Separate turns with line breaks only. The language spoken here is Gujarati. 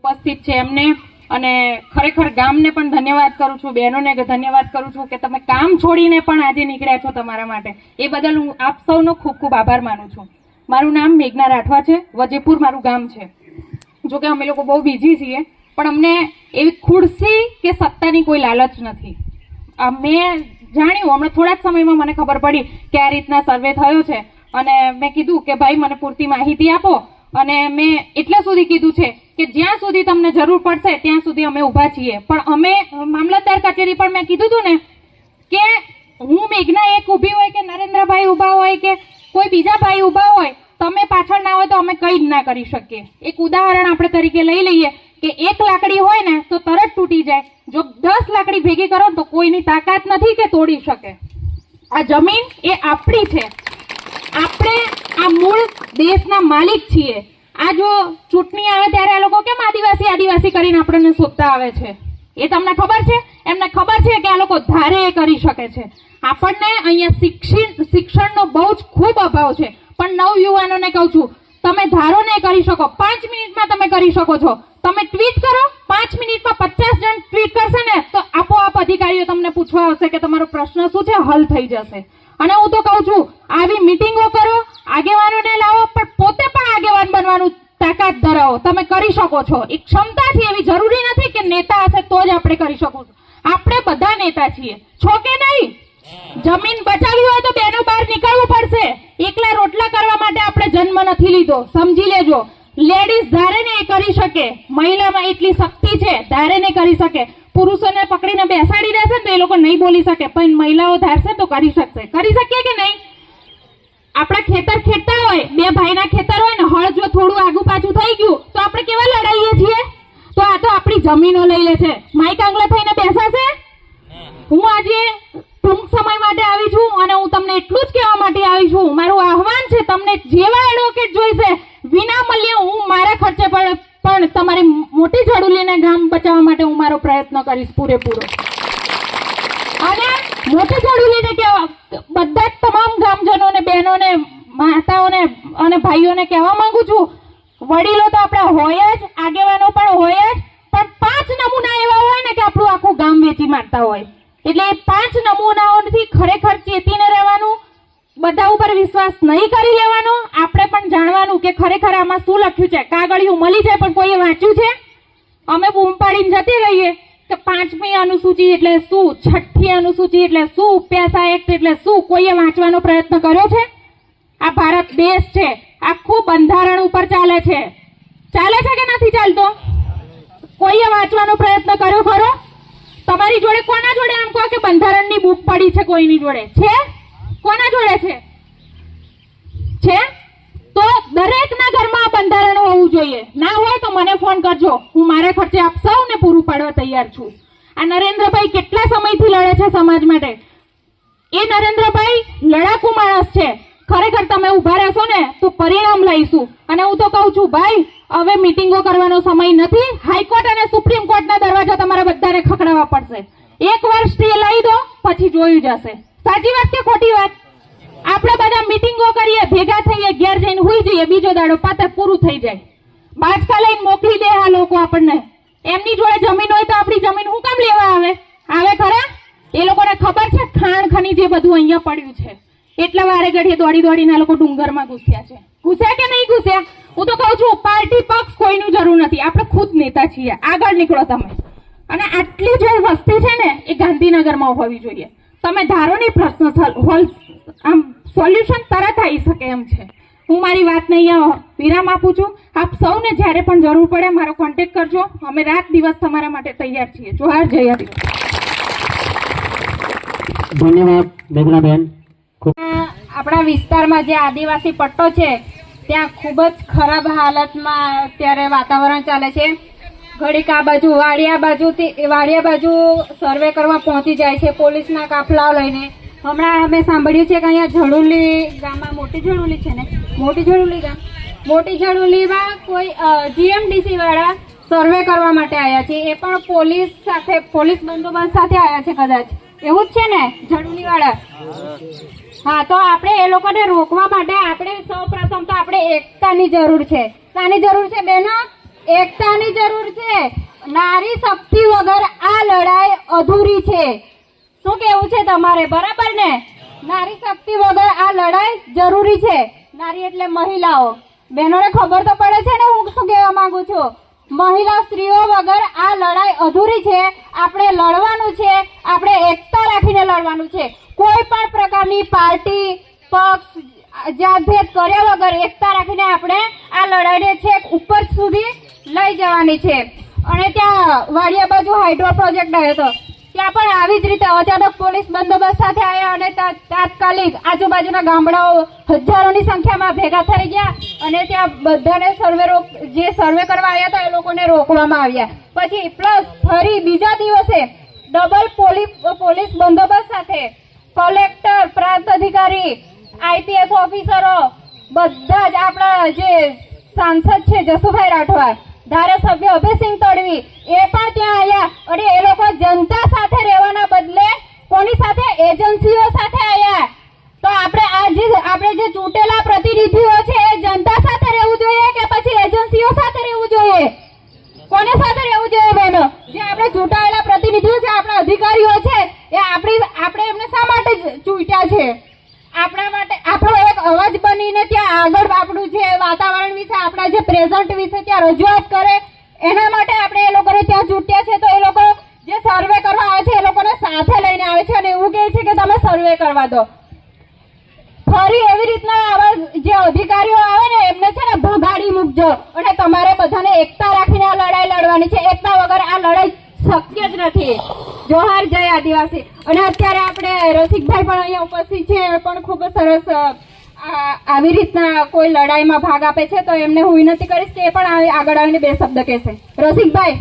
ઉપસ્થિત છે એમને અને ખરેખર ગામને પણ ધન્યવાદ કરું છું, બહેનોને ધન્યવાદ કરું છું કે તમે કામ છોડીને પણ આજે નીકળ્યા છો તમારા માટે. એ બદલ હું આપ સૌનો ખૂબ ખૂબ આભાર માનું છું. મારું નામ મેઘના રાઠવા છે, વજેપુર મારું ગામ છે. જોકે અમે લોકો બહુ બિઝી છીએ, પણ અમને એવી ખુરશી કે સત્તાની કોઈ લાલચ નથી. મેં જાણ્યું હમણાં થોડા જ સમયમાં મને ખબર પડી કે આ રીતના સર્વે થયો છે અને મેં કીધું કે ભાઈ મને પૂરતી માહિતી આપો અને મેં એટલે સુધી કીધું છે કે જ્યાં સુધી તમને જરૂર પડશે ત્યાં સુધી અમે ઊભા છીએ. પણ અમે મામલતદાર કચેરી પણ મેં કીધું હતું ને કે હું મેઘના એક ઊભી હોય કે નરેન્દ્રભાઈ ઊભા હોય કે કોઈ બીજા ભાઈ ઊભા હોય, તમે પાછળ ના હોય તો અમે કંઈ જ ના કરી શકીએ. એક ઉદાહરણ આપણે તરીકે લઈ લઈએ કે એક લાકડી હોય ને તો તરત તૂટી જાય, જો 10 લાકડી ભેગી કરો તો કોઈની તાકાત નથી કે તોડી શકે. આ જમીન એ આપણી છે, આપણે આ મૂળ દેશના માલિક છીએ. આ જો ચૂંટણી આવે ત્યારે આ લોકો કેમ આદિવાસી આદિવાસી કરીને આપણને શોધતા આવે છે, એ તમને ખબર છે? એમને ખબર છે કે આ લોકો ધારે એ કરી શકે છે. આપણને અહીંયા શિક્ષણનો બહુ જ ખૂબ અભાવ છે, પણ નવયુવાનોને કહું છું તમે ધારો નહીં કરી શકો, 5 મિનિટમાં તમે કરી શકો છો. તમે ટ્વીટ કરો, 5 મિનિટમાં 50 જણ ટ્વીટ કરશે ને તો આપોઆપ અધિકારીઓ તમને પૂછવા આવશે કે તમારો પ્રશ્ન શું છે, હલ થઈ જશે. અને હું તો કહું છું આવી મિટિંગો કરો, આગેવાનોને લાવો, પણ પોતે પણ આગેવાન બનવાનું તાકાત ધરાવો. તમે કરી શકો છો, એક ક્ષમતા છે. એવી જરૂરી નથી કે નેતા હશે તો જ આપણે કરી શકો છો. આપણે બધા નેતા છીએ, છો કે નહીં? જમીન બચાવવી હોય તો બેનો બહાર નીકળવું પડશે. એકલા રોટલા કરવા માટે આપણે જન્મ નથી લીધો, સમજી લેજો. લેડીઝ ધારે ને એ કરી શકે, મહિલામાં એટલી શક્તિ છે, ધારે ને કરી શકે. પુરુષોને પકડીને બેસાડી દેશે ને તો એ લોકો નહીં બોલી શકે, પણ મહિલાઓ ધારશે તો કરી શકશે. કરી શકીએ કે નહીં? આપણા ખેતર ખેડતા હોય, બે ભાઈના ખેતર હોય ને, હળ જો થોડું આગુ પાછું થઈ ગયું તો આપણે કેવા લડાઈએ છીએ? તો આ તો આપણી જમીનો લઈ લે છે. માઈક આંગળા થઈને બેસાશે? હું આજે ટૂંક સમય માટે આવી છું અને હું તમને એટલું જ કહેવા માટે આવી છું, મારું આહવાન છે તમને જેવા એડવોકેટ જોઈશે વિના મૂલ્યે હું મારા ખર્ચે પણ તમારી મોટી ઝડુલીને ગામ બચાવવા માટે હું મારો પ્રયત્ન કરીશ પૂરેપૂરો. અને મોટી ઝડુલીને કહેવા બધા જ તમામ ગામજનોને, બહેનોને, માતાઓને અને ભાઈઓને કહેવા માંગુ છું, વડીલો તો આપણા હોય જ, આગેવાનો પણ હોય જ, પણ 5 નમૂના એવા હોય ને કે આપણું આખું ગામ વેચી મારતા હોય. એટલે એ 5 નમૂનાઓથી ખરેખર ચેતીને રહેવાનું, બધા ઉપર વિશ્વાસ નહીં કરી લેવાનો. આપણે પણ જાણવાનું કે ખરેખર આમાં શું લખ્યું છે. કાગળિયું મળી જાય પણ કોઈએ વાંચ્યું છે? અમે બૂમ પાડીને જતી રહીએ કે 5મી અનુસૂચિ એટલે શું, 6ઠ્ઠી અનુસૂચિ એટલે શું, પેસા એક્ટ એટલે શું, કોઈએ વાંચવાનો પ્રયત્ન કર્યો છે? આ ભારત દેશ છે, આખું બંધારણ ઉપર ચાલે છે. ચાલે છે કે નથી ચાલતો? કોઈએ વાંચવાનો પ્રયત્ન કર્યો ખરો? તમારી જોડે કોના જોડે આમ કહો કે બંધારણની બુક પડી છે? કોઈની જોડે છે? કોના જોડે છે? તો દરેકના ઘરમાં બંધારણ હોવું જોઈએ. ના હોય તો મને ફોન કરજો, હું મારા ખર્ચે આપ સૌને પૂરું પાડવા તૈયાર છું. આ નરેન્દ્રભાઈ કેટલા સમયથી લડે છે સમાજ માટે. એ નરેન્દ્રભાઈ લડાકુ માણસ છે. ખરેખર તમે ઉભા રહેશો ને તો પરિણામ લઈશું. અને હું તો કહું છું ભાઈ, હવે મિટિંગો કરવાનો સમય નથી. હાઈકોર્ટ અને સુપ્રીમ કોર્ટના દરવાજા તમારે બધાને ખખડાવવા પડશે. એકવાર સ્ટે લઈ દો પછી જોયું જશે. સાચી વાત કે ખોટી વાત? આપણે બધા મિટિંગો કરીએ, ભેગા થઈએ, ઘેર જઈને હુઈ જઈએ, બીજો દાડો પાતર પૂરું થઈ જાય. બાચકા લઈને મોકલી દે આ લોકો આપણને. એમની જોડે જમીન હોય તો આપણી જમીન હું કામ લેવા આવે ખરા? એ લોકોને ખબર છે ખાણ ખનીજ જે બધું અહીંયા પડ્યું છે, એટલા વારે ઘડીએ દોડી દોડીને લોકો ડુંગરમાં ઘૂસ્યા છે. ઘૂસ્યા કે નહીં ઘૂસ્યા? હું તો કહું છું પાર્ટી પક્ષ કોઈનું જરૂર નથી, આપણે ખુદ નેતા છીએ. આગળ નીકળો તમે. અને આટલી જે વસ્તી છે ને એ ગાંધીનગરમાં હોવી જોઈએ. તમે ધારો નહીં પ્રશ્ન આમ સોલ્યુશન તરત આવી શકે એમ છે. હું મારી વાતને અહીંયા વિરામ આપું છું. આપ સૌને જ્યારે પણ જરૂર પડે મારો કોન્ટેક્ટ કરજો. અમે રાત દિવસ તમારા માટે તૈયાર છીએ. જોહાર, જય આદિવાસી.
ધન્યવાદ મેઘનાબેન.
આપણા વિસ્તારમાં જે આદિવાસી પટ્ટો છે ત્યાં ખૂબ જ ખરાબ હાલતમાં અત્યારે વાતાવરણ ચાલે છે. ઘડીક આ બાજુ વાડિયા બાજુ સર્વે કરવા પહોંચી જાય છે પોલીસના કાફલાઓ લઈને. હમણાં અમે સાંભળ્યું છે કે અહીંયા ઝડુલી ગામમાં, મોટી ઝડુલી છે ને, મોટી ઝડુલી ગામ, મોટી ઝડુલીમાં કોઈ જીએમડીસી વાળા સર્વે કરવા માટે આવ્યા છે. એ પણ પોલીસ બંદોબસ્ત સાથે આવ્યા છે કદાચ. એવું જ છે ને ઝડુલી વાળા? હા, તો આપણે એ લોકોને રોકવા માટે આપણે સૌ પ્રથમ તો આપણે એકતાની જરૂર છે. શાની જરૂર છે બહેનો? એકતાની જરૂર છે. નારી શક્તિ વગર આ લડાઈ અધૂરી છે. શું કેવું છે તમારે? બરાબર ને? નારી શક્તિ વગર આ લડાઈ જરૂરી છે. નારી એટલે મહિલાઓ. બહેનોને ખબર તો પડે છે ને હું શું કહેવા માંગુ છું? મહિલા સ્ત્રીઓ વગર આ લડાઈ અધૂરી છે. આપણે લડવાનું છે. આપણે એકતા રાખીને લડવાનું છે. કોઈ પણ પ્રકારની પાર્ટી પક્ષ જાતભેદ કર્યા વગર એકતા રાખીને આપણે આ લડાઈને છેક ઉપર સુધી લઈ જવાની છે. અને ત્યાં વાડિયા બાજુ હાઇડ્રો પ્રોજેક્ટ આવ્યો હતો, ત્યાં પણ આવી જ રીતે અચાનક પોલીસ બંદોબસ્ત સાથે આવ્યા અને તાત્કાલિક આજુબાજુના ગામડાઓ હજારોની સંખ્યામાં ભેગા થઈ ગયા અને ત્યાં બધાને જે સર્વે કરવા આવ્યા હતા એ લોકોને રોકવામાં આવ્યા. પછી પ્લસ ફરી બીજા દિવસે ડબલ પોલીસ બંદોબસ્ત સાથે કલેક્ટર, પ્રાંત અધિકારી, આઈપીએસ ઓફિસરો, બધા જ આપણા જે સાંસદ છે જસુભાઈ રાઠવા, ધારાસભ્ય અભયસિંહ તડવી એ પણ ત્યાં આવ્યા અને એ લોકો જનતા સાથે રહેવાના બદલે કોની સાથે? એજન્સીઓ સાથે આવ્યા. તો આપણે જે ચૂંટેલા પ્રતિનિધિઓ છે એ જનતા સાથે રહેવું જોઈએ કે પછી એજન્સીઓ સાથે રહેવું જોઈએ? કોને સાથે રહેવું જોઈએ બહેનો? જે આપણે ચૂંટાયેલા પ્રતિનિધિઓ છે, આપણા અધિકારીઓ છે, એ આપણે એમને શા માટે ચૂંટ્યા છે? આપણા માટે આપણો એક અવાજ બનીને ત્યાં આગળ આપણું જે વાતાવરણ વિશે, આપણા જે પ્રેઝન્ટ વિશે ત્યાં રજૂઆત કરે, એના માટે આપણે એ લોકોને ત્યાં ચૂંટ્યા છે. તો એ લોકો જે સર્વે કરવા આવે છે એ લોકોને સાથે લઈને આવે છે અને એવું કહે છે કે તમે સર્વે કરવા દો. ફરી એવી રીતના આવા જે અધિકારીઓ આવે ને એમને છે ને ભગાડી મૂકજો અને તમારે બધાને એકતા રાખીને આ લડાઈ લડવાની છે. એકતા વગર આ લડાઈ શક્ય જ નથી. જોહાર, જય આદિવાસી. અને અત્યારે આપણે રસિકભાઈ પણ અહીંયા ઉપસ્થિત છે, એ પણ ખૂબ સરસ આવી રીતના કોઈ લડાઈમાં ભાગ આપે છે. તો એમને હું વિનંતી કરીશ કે એ પણ આગળ આવીને બે શબ્દ કહેશે. રસિકભાઈ.